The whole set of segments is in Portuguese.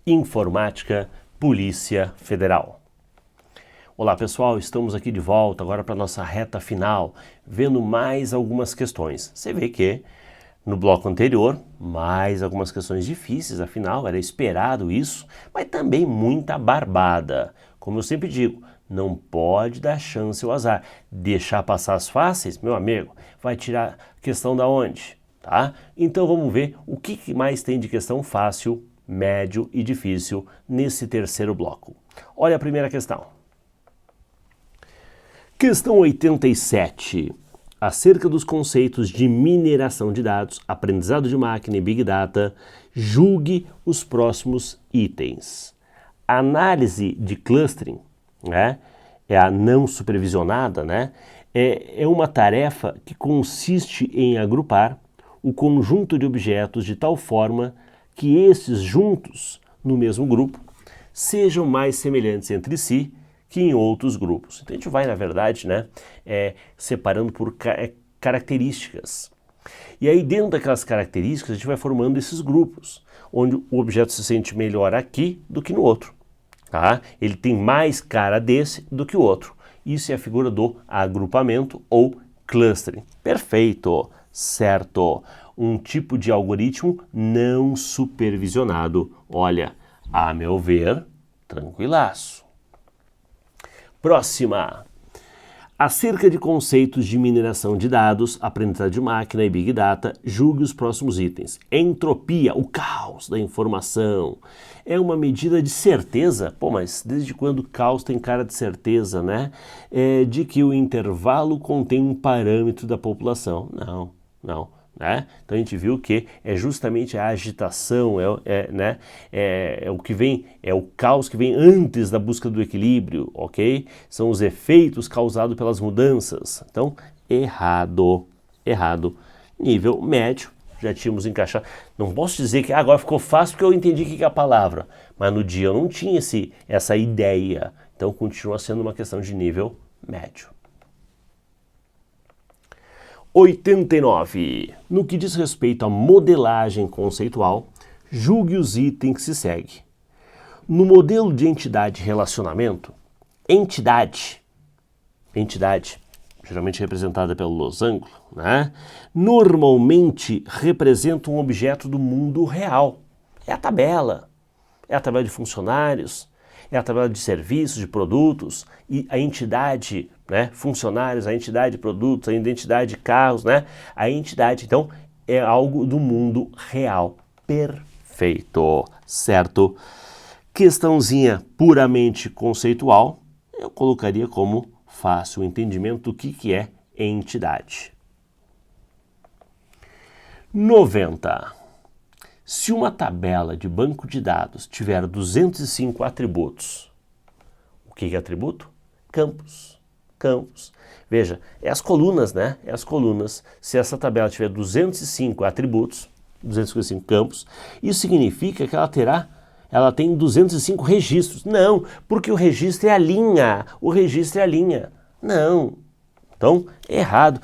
Informática, Polícia Federal. Olá pessoal, estamos aqui de volta agora para a nossa reta final, vendo mais algumas questões. Você vê que no bloco anterior, mais algumas questões difíceis, afinal era esperado isso, mas também muita barbada. Como eu sempre digo, não pode dar chance ao azar. Deixar passar as fáceis, meu amigo, vai tirar questão da onde? Tá? Então vamos ver o que mais tem de questão fácil, médio e difícil nesse terceiro bloco. Olha a primeira questão. Questão 87. Acerca dos conceitos de mineração de dados, aprendizado de máquina e Big Data, julgue os próximos itens. A análise de clustering, né, é a não supervisionada, né, é uma tarefa que consiste em agrupar o conjunto de objetos de tal forma que esses juntos no mesmo grupo sejam mais semelhantes entre si que em outros grupos. Então a gente vai, na verdade, né, separando por características. E aí dentro daquelas características a gente vai formando esses grupos, onde o objeto se sente melhor aqui do que no outro. Tá? Ele tem mais cara desse do que o outro. Isso é a figura do agrupamento ou clustering. Perfeito, certo. Um tipo de algoritmo não supervisionado. Olha, a meu ver, tranquilaço. Próxima. Acerca de conceitos de mineração de dados, aprendizado de máquina e Big Data, julgue os próximos itens. Entropia, o caos da informação. É uma medida de certeza? Pô, mas desde quando caos tem cara de certeza, né? De que o intervalo contém um parâmetro da população. Não. Né? Então a gente viu que é justamente a agitação, né? O que vem, é o caos que vem antes da busca do equilíbrio, ok? São os efeitos causados pelas mudanças. Então, errado. Nível médio, já tínhamos encaixado. Não posso dizer que agora ficou fácil porque eu entendi o que é a palavra, mas no dia eu não tinha essa ideia. Então continua sendo uma questão de nível médio. 89. No que diz respeito à modelagem conceitual, julgue os itens que se segue. No modelo de entidade-relacionamento, entidade, geralmente representada pelo losango, né, normalmente representa um objeto do mundo real. É a tabela de funcionários, é a tabela de serviços, de produtos, e a entidade, né, funcionários, a entidade de produtos, a identidade de carros, né, a entidade, então, é algo do mundo real. Perfeito, certo? Questãozinha puramente conceitual, eu colocaria como fácil o entendimento do que é entidade. 90. Se uma tabela de banco de dados tiver 205 atributos, o que é atributo? Campos. Veja, é as colunas, né? É as colunas. Se essa tabela tiver 205 atributos, 255 campos, isso significa que ela tem 205 registros. Não, porque o registro é a linha. Não. Então, errado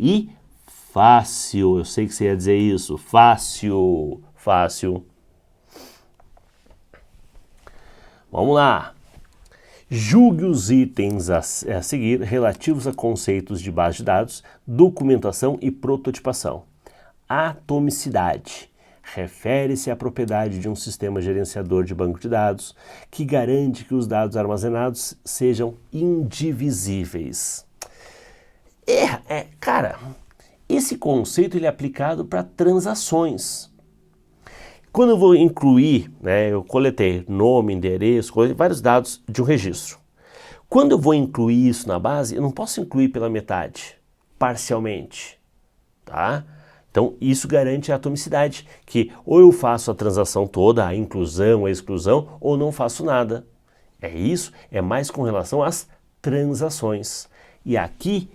e fácil, eu sei que você ia dizer isso, fácil. Vamos lá. Julgue os itens a seguir relativos a conceitos de base de dados, documentação e prototipação. Atomicidade refere-se à propriedade de um sistema gerenciador de banco de dados que garante que os dados armazenados sejam indivisíveis. Cara, esse conceito ele é aplicado para transações. Quando eu vou incluir, né, eu coletei nome, endereço, vários dados de um registro. Quando eu vou incluir isso na base, eu não posso incluir pela metade, parcialmente, tá? Então isso garante a atomicidade, que ou eu faço a transação toda, a inclusão, a exclusão, ou não faço nada. Isso é mais com relação às transações. E aqui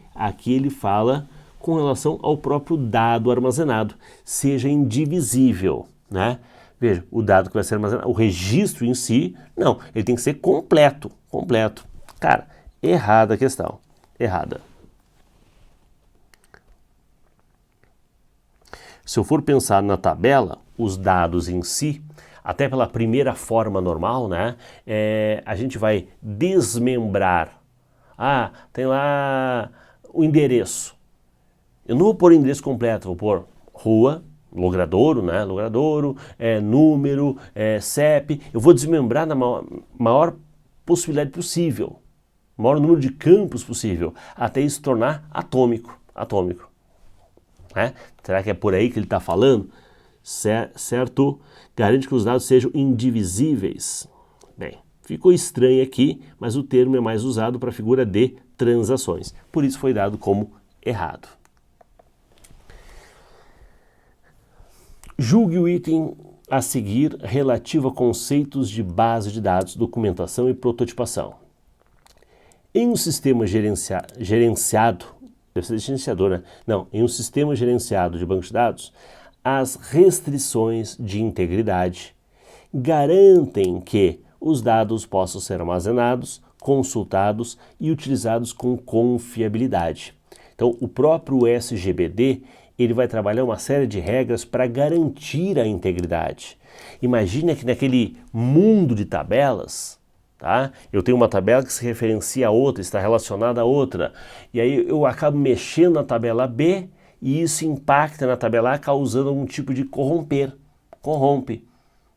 ele fala com relação ao próprio dado armazenado, seja indivisível, né? Veja, o dado que vai ser armazenado, o registro em si, não, ele tem que ser completo. Cara, errada a questão, errada. Se eu for pensar na tabela, os dados em si, até pela primeira forma normal, né? A gente vai desmembrar. Ah, tem lá o endereço. Eu não vou pôr o endereço completo, vou pôr rua, logradouro, né? Logradouro, número, CEP. Eu vou desmembrar na maior possibilidade possível, o maior número de campos possível, até isso tornar atômico. Né? Será que é por aí que ele está falando? Certo? Garante que os dados sejam indivisíveis. Bem, ficou estranho aqui, mas o termo é mais usado para a figura de transações. Por isso foi dado como errado. Julgue o item a seguir relativo a conceitos de base de dados, documentação e prototipação. Em um sistema gerenciado, deve ser gerenciador, né? Não, em um sistema gerenciado de banco de dados, as restrições de integridade garantem que os dados possam ser armazenados, consultados e utilizados com confiabilidade. Então, o próprio SGBD, ele vai trabalhar uma série de regras para garantir a integridade. Imagina que naquele mundo de tabelas, tá? Eu tenho uma tabela que se referencia a outra, está relacionada a outra, e aí eu acabo mexendo na tabela B e isso impacta na tabela A, causando algum tipo de corrompe,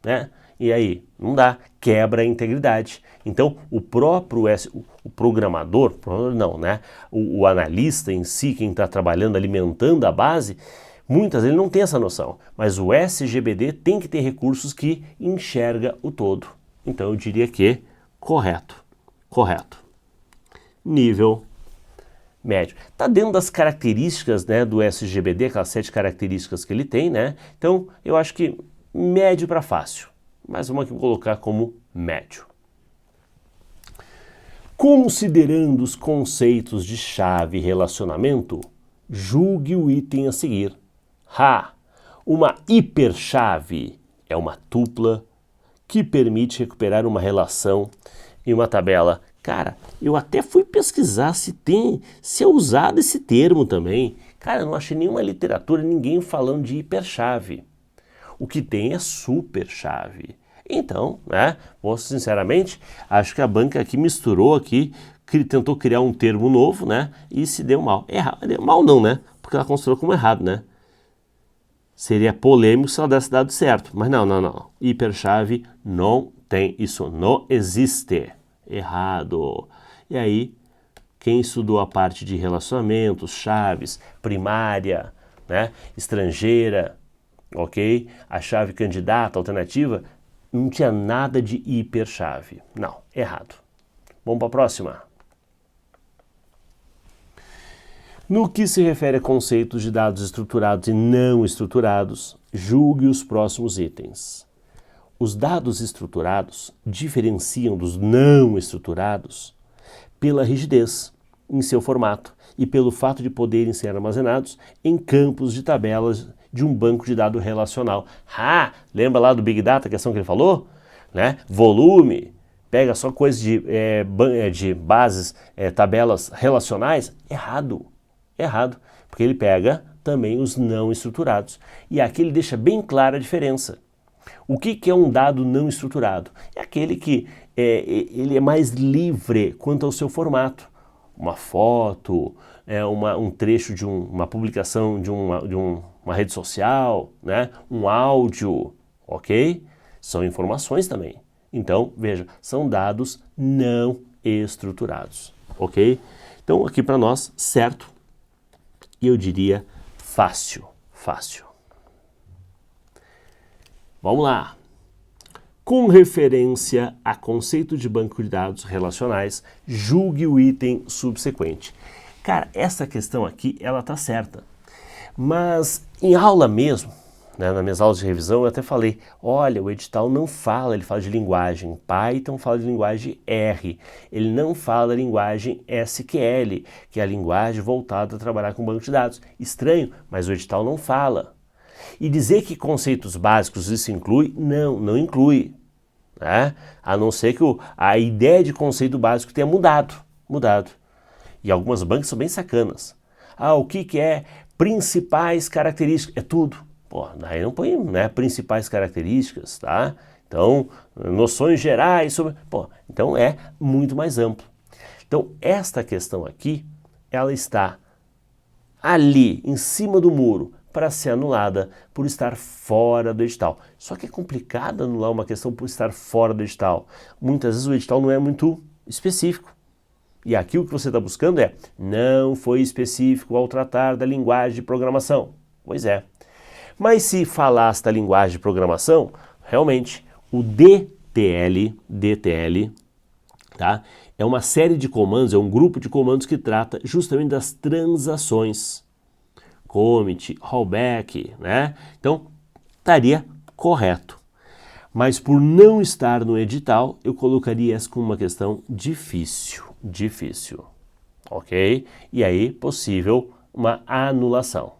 né? E aí, não dá, quebra a integridade. Então, o próprio o programador não, né? O analista em si, quem está trabalhando, alimentando a base, muitas vezes ele não tem essa noção, mas o SGBD tem que ter recursos que enxerga o todo. Então, eu diria que correto. Nível médio. Está dentro das características, né, do SGBD, aquelas 7 características que ele tem, né? Então, eu acho que médio para fácil. Mas vamos aqui colocar como médio. Considerando os conceitos de chave e relacionamento, julgue o item a seguir. Uma hiperchave é uma tupla que permite recuperar uma relação em uma tabela. Cara, eu até fui pesquisar se é usado esse termo também. Cara, eu não achei nenhuma literatura, ninguém falando de hiperchave. O que tem é superchave. Então, né, sinceramente, acho que a banca aqui misturou aqui, tentou criar um termo novo, né, e se deu mal. Mal não, né, porque ela considerou como errado, né. Seria polêmico se ela desse dado certo, mas não. Hiperchave não tem isso, não existe. Errado. E aí, quem estudou a parte de relacionamentos, chaves, primária, né, estrangeira, ok? A chave candidata, alternativa, não tinha nada de hiperchave. Não, errado. Vamos para a próxima. No que se refere a conceitos de dados estruturados e não estruturados, julgue os próximos itens. Os dados estruturados diferenciam dos não estruturados pela rigidez em seu formato e pelo fato de poderem ser armazenados em campos de tabelas de um banco de dados relacional. Lembra lá do Big Data, a questão que ele falou? Né? Volume, pega só coisas de bases, tabelas relacionais? Errado, porque ele pega também os não estruturados. E aqui ele deixa bem clara a diferença. O que é um dado não estruturado? É aquele que ele é mais livre quanto ao seu formato. Uma foto, um trecho de uma publicação de uma rede social, né? Um áudio, ok? São informações também. Então, veja, são dados não estruturados, ok? Então, aqui para nós, certo, e eu diria fácil. Vamos lá. Com referência a conceito de banco de dados relacionais, julgue o item subsequente. Cara, essa questão aqui, ela tá certa. Mas em aula mesmo, né, nas minhas aulas de revisão, eu até falei, olha, o edital não fala, ele fala de linguagem Python, fala de linguagem R. Ele não fala da linguagem SQL, que é a linguagem voltada a trabalhar com banco de dados. Estranho, mas o edital não fala. E dizer que conceitos básicos isso inclui, não inclui. Né? A não ser que a ideia de conceito básico tenha mudado. E algumas bancas são bem sacanas. O que é principais características? É tudo. Pô, daí não põe, né, principais características, tá? Então, noções gerais sobre... Pô, então é muito mais amplo. Então, esta questão aqui, ela está ali, em cima do muro, para ser anulada por estar fora do edital. Só que é complicado anular uma questão por estar fora do edital. Muitas vezes o edital não é muito específico. E aqui o que você está buscando é, não foi específico ao tratar da linguagem de programação. Pois é. Mas se falasse da linguagem de programação, realmente, o DTL, tá? É uma série de comandos, é um grupo de comandos que trata justamente das transações. Commit, rollback, né? Então, estaria correto. Mas por não estar no edital, eu colocaria essa como uma questão difícil, ok? E aí, possível uma anulação.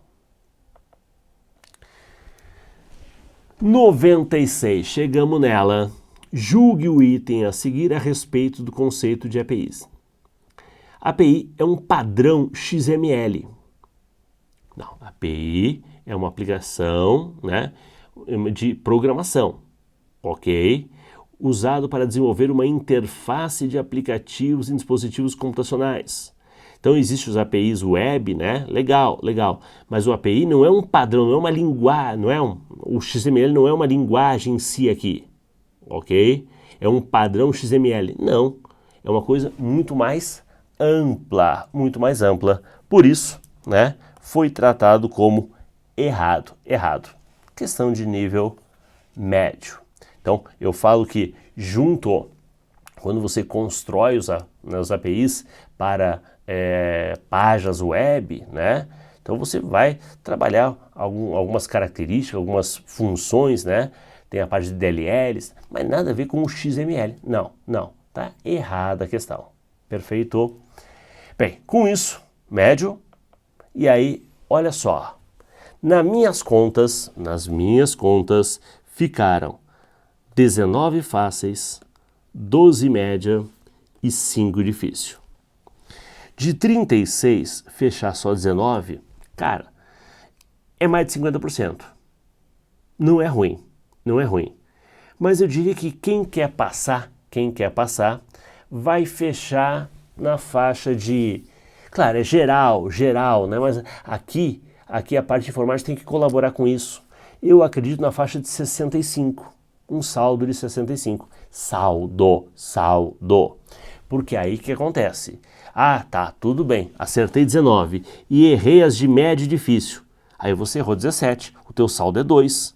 96, chegamos nela. Julgue o item a seguir a respeito do conceito de APIs. API é um padrão XML. Não, API é uma aplicação, né, de programação, ok? Usado para desenvolver uma interface de aplicativos em dispositivos computacionais. Então existem os APIs web, né? Legal. Mas o API não é um padrão, não é uma linguagem, o XML não é uma linguagem em si aqui, ok? É um padrão XML. Não, é uma coisa muito mais ampla. Por isso, né, foi tratado como errado. Questão de nível médio. Então, eu falo que quando você constrói os APIs para páginas web, né? Então você vai trabalhar algumas características, algumas funções, né? Tem a parte de DLLs, mas nada a ver com o XML. Não, tá errada a questão. Perfeito? Bem, com isso, médio, e aí, olha só, nas minhas contas, ficaram 19 fáceis, 12 média e 5 difícil. De 36, fechar só 19, cara, é mais de 50%. Não é ruim. Mas eu diria que quem quer passar, vai fechar na faixa de... Claro, é geral, né? Mas aqui a parte de informática tem que colaborar com isso. Eu acredito na faixa de 65, um saldo de 65. Saldo. Porque aí o que acontece? Ah, tá, tudo bem, acertei 19 e errei as de médio e difícil. Aí você errou 17, o teu saldo é 2.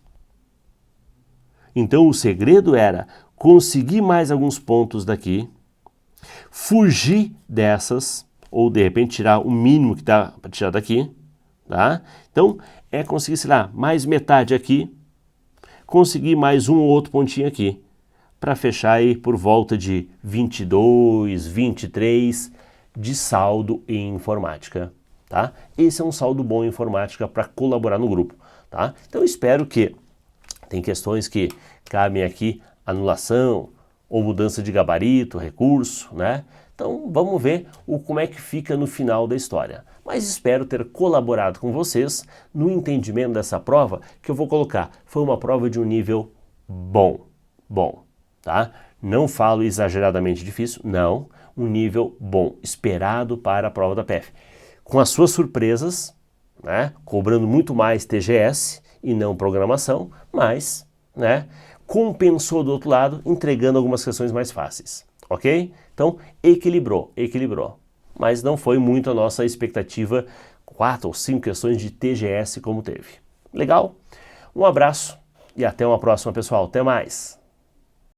Então o segredo era conseguir mais alguns pontos daqui, fugir dessas, ou de repente tirar o mínimo que dá para tirar daqui, tá? Então é conseguir, sei lá, mais metade aqui, conseguir mais um ou outro pontinho aqui, para fechar aí por volta de 22, 23 de saldo em informática, tá? Esse é um saldo bom em informática para colaborar no grupo, tá? Então espero que tem questões que cabem aqui, anulação ou mudança de gabarito, recurso, né? Então vamos ver como é que fica no final da história. Mas espero ter colaborado com vocês no entendimento dessa prova que eu vou colocar. Foi uma prova de um nível bom, tá? Não falo exageradamente difícil, não. Um nível bom, esperado para a prova da PF. Com as suas surpresas, né? Cobrando muito mais TGS e não programação, mas, né, compensou do outro lado, entregando algumas questões mais fáceis, ok? Então, equilibrou, mas não foi muito a nossa expectativa, 4 ou 5 questões de TGS como teve. Legal? Um abraço e até uma próxima, pessoal. Até mais!